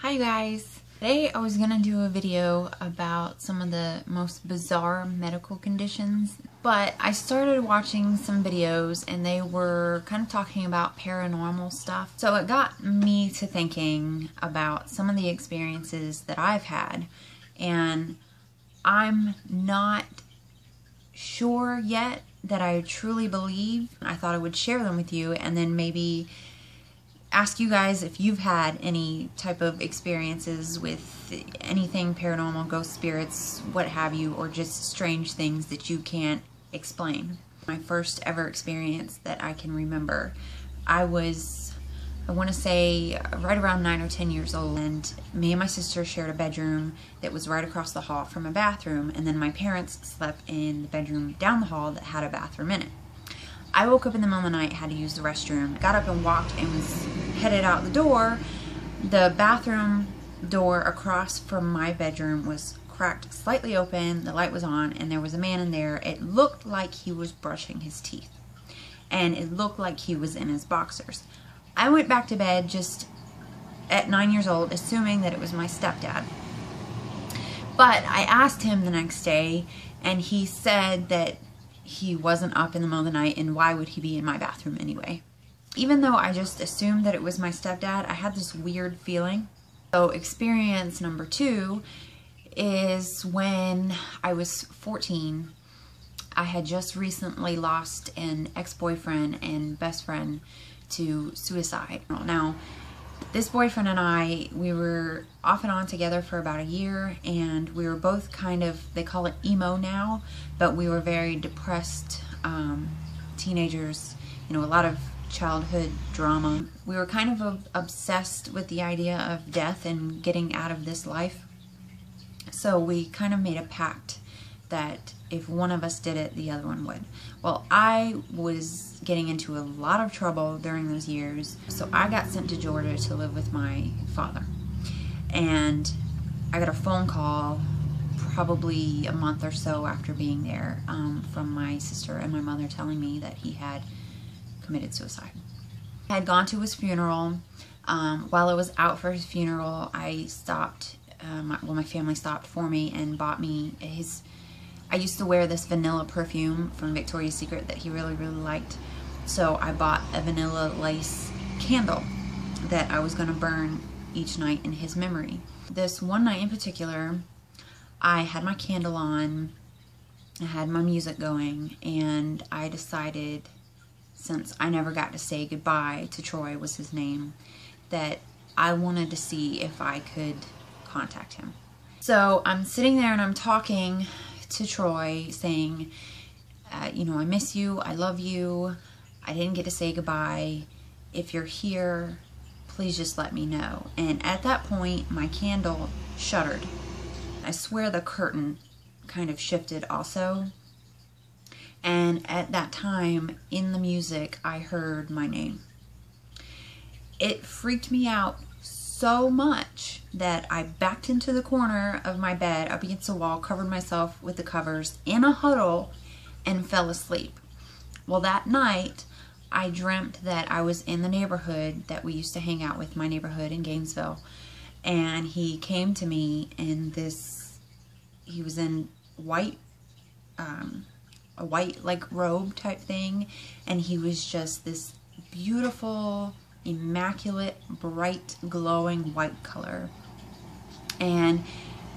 Hi guys! Today I was going to do a video about some of the most bizarre medical conditions, but I started watching some videos and they were kind of talking about paranormal stuff. So it got me to thinking about some of the experiences that I've had, and I'm not sure yet that I truly believe. I thought I would share them with you and then maybe ask you guys if you've had any type of experiences with anything paranormal, ghost spirits, what have you, or just strange things that you can't explain. My first ever experience that I can remember, I want to say right around 9 or 10 years old, and me and my sister shared a bedroom that was right across the hall from a bathroom, and then my parents slept in the bedroom down the hall that had a bathroom in it. I woke up in the middle of the night, had to use the restroom, got up and walked and was headed out the door. The bathroom door across from my bedroom was cracked slightly open, the light was on, and there was a man in there. It looked like he was brushing his teeth, and it looked like he was in his boxers. I went back to bed just at 9 years old, assuming that it was my stepdad. But I asked him the next day, and he said that he wasn't up in the middle of the night, and why would he be in my bathroom anyway? Even though I just assumed that it was my stepdad, I had this weird feeling. So experience number 2 is when I was 14. I had just recently lost an ex-boyfriend and best friend to suicide. Now, this boyfriend and I, we were off and on together for about a year, and we were both kind of, they call it emo now, but we were very depressed teenagers, you know, a lot of childhood drama. We were kind of obsessed with the idea of death and getting out of this life. So we kind of made a pact that if one of us did it, the other one would. Well, I was getting into a lot of trouble during those years, so I got sent to Georgia to live with my father. And I got a phone call probably a month or so after being there from my sister and my mother telling me that he had committed suicide. I had gone to his funeral. While I was out for his funeral, I stopped, my family stopped for me and bought me I used to wear this vanilla perfume from Victoria's Secret that he really, really liked. So I bought a vanilla lace candle that I was going to burn each night in his memory. This one night in particular, I had my candle on, I had my music going, and I decided, since I never got to say goodbye to Troy, was his name, that I wanted to see if I could contact him. So I'm sitting there and I'm talking to Troy saying, you know, I miss you, I love you, I didn't get to say goodbye. If you're here, please just let me know. And at that point, my candle shuddered. I swear the curtain kind of shifted also. And at that time, in the music, I heard my name. It freaked me out so much that I backed into the corner of my bed up against the wall, covered myself with the covers in a huddle, and fell asleep. Well, that night I dreamt that I was in the neighborhood that we used to hang out with, my neighborhood in Gainesville, and he came to me in he was in white, a white like robe type thing, and he was just this beautiful, immaculate, bright, glowing white color. And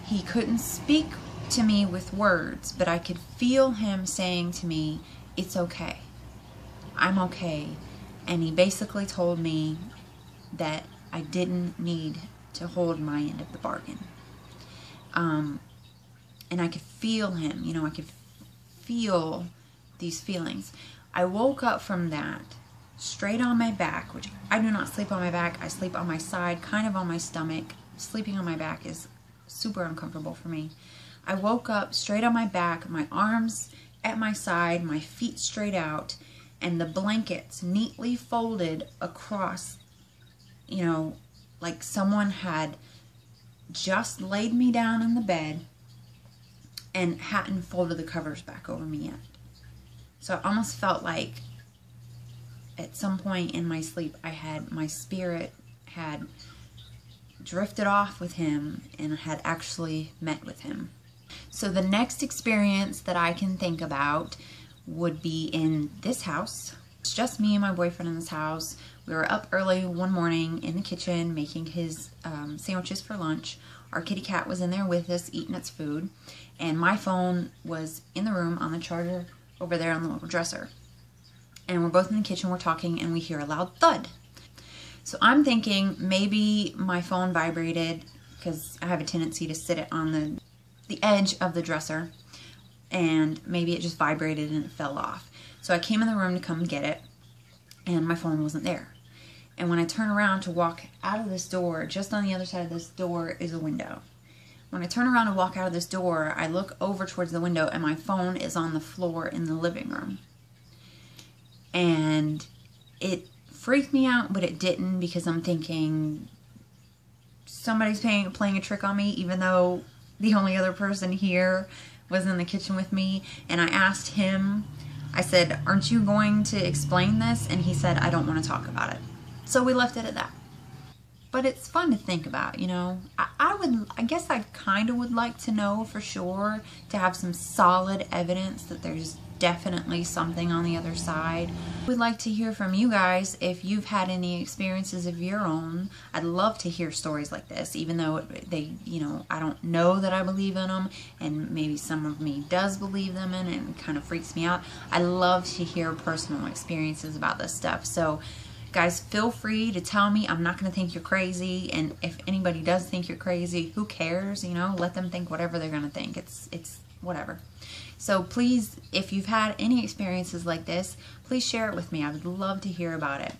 he couldn't speak to me with words, but I could feel him saying to me, "It's okay. I'm okay." And he basically told me that I didn't need to hold my end of the bargain. And I could feel him, you know, I could feel these feelings. I woke up from that straight on my back, which I do not sleep on my back. I sleep on my side, kind of on my stomach. Sleeping on my back is super uncomfortable for me. I woke up straight on my back, my arms at my side, my feet straight out, and the blankets neatly folded across, you know, like someone had just laid me down in the bed and hadn't folded the covers back over me yet. So I almost felt like at some point in my sleep, my spirit had drifted off with him and had actually met with him. So the next experience that I can think about would be in this house. It's just me and my boyfriend in this house. We were up early one morning in the kitchen making his sandwiches for lunch. Our kitty cat was in there with us eating its food, and my phone was in the room on the charger over there on the little dresser. And we're both in the kitchen, we're talking, and we hear a loud thud. So I'm thinking maybe my phone vibrated, because I have a tendency to sit it on the edge of the dresser, and maybe it just vibrated and it fell off. So I came in the room to come get it, and my phone wasn't there. And when I turn around to walk out of this door, just on the other side of this door is a window. When I turn around to walk out of this door, I look over towards the window and my phone is on the floor in the living room. And it freaked me out, but it didn't, because I'm thinking somebody's playing a trick on me, even though the only other person here was in the kitchen with me. And I asked him, I said, "Aren't you going to explain this?" And he said, "I don't want to talk about it." So we left it at that. But it's fun to think about, you know. I guess I kind of would like to know for sure, to have some solid evidence that there's definitely something on the other side. We'd like to hear from you guys if you've had any experiences of your own. I'd love to hear stories like this, even though I don't know that I believe in them, and maybe some of me does believe them in it, and it kind of freaks me out. I love to hear personal experiences about this stuff. So guys, feel free to tell me. I'm not going to think you're crazy, and if anybody does think you're crazy, who cares? You know, let them think whatever they're going to think. It's whatever. So please, if you've had any experiences like this, please share it with me. I would love to hear about it.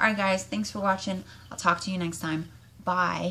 All right, guys, thanks for watching. I'll talk to you next time. Bye.